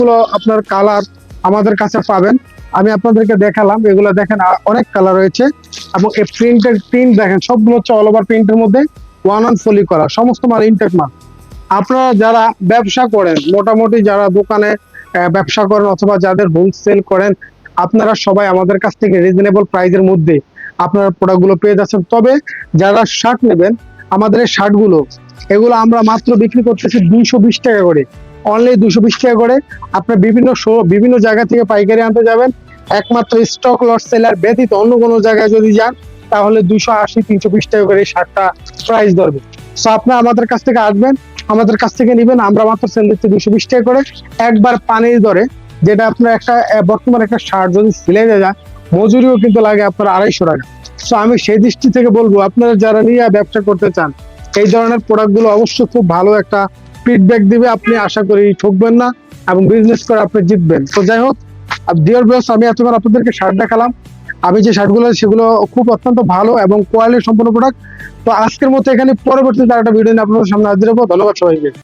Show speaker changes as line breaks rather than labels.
গুলো আপনার কালার আমাদের কাছে পাবেন। আমি আপনাদেরকে দেখালাম, এগুলো দেখেন অনেক কালার রয়েছে এবং এই প্রিন্ট দেখেন সবগুলো হচ্ছে অল ওভার প্রিন্টের মধ্যে ওয়ান অন ফলি করা, সমস্ত মাল ইনটেক মাল। আপনারা যারা ব্যবসা করেন, মোটামুটি যারা দোকানে ব্যবসা করেন অথবা যাদের হোলসেল করেন, আপনারা সবাই আমাদের কাছ থেকে রিজনেবল প্রাইসের মধ্যে আপনারা প্রোডাক্টগুলো পেয়ে যাচ্ছেন। তবে যারা শার্ট নেবেন, আমাদের এই শার্টগুলো এগুলো আমরা মাত্র বিক্রি করতেছি 220 টাকা করে, অনলি 220 টাকা করে। আপনার বিভিন্ন জায়গা থেকে পাইকারি আনতে যাবেন, একমাত্র স্টক লট সেলার ব্যতীত অন্য কোনো জায়গায় যদি যান তাহলে 280-320 টাকা করে এই শার্টটা প্রাইস ধরবে। সো আপনারা আমাদের কাছ থেকে আসবেন, আমাদের কাছ থেকে নিবেন, আমরা মাত্র সেল দিচ্ছি 220 টাকা করে একবার পানির দরে। যেটা আপনার একটা বর্তমানে একটা শার্ট যদি সিলে যায়, মজুরিও কিন্তু লাগে আপনার 250 টাকা। সো আমি সেই দৃষ্টি থেকে বলবো, আপনারা যারা নিয়ে ব্যবসা করতে চান এই ধরনের প্রোডাক্ট গুলো অবশ্যই খুব ভালো একটা ফিডব্যাক দিবে, আপনি আশা করি ঠকবেন না এবং বিজনেস করে আপনি জিতবেন। তো যাই হোক ডিয়ার ভিউয়ার্স, আমি এতক্ষণ আপনাদেরকে শার্ট দেখালাম। আমি যে শার্টগুলো সেগুলো খুব অত্যন্ত ভালো এবং কোয়ালিটি সম্পন্ন প্রোডাক্ট। তো আজকের মতো এখানে, পরবর্তীতে একটা ভিডিও নিয়ে আপনাদের সামনে হাজির হবো। ধন্যবাদ সবাইকে।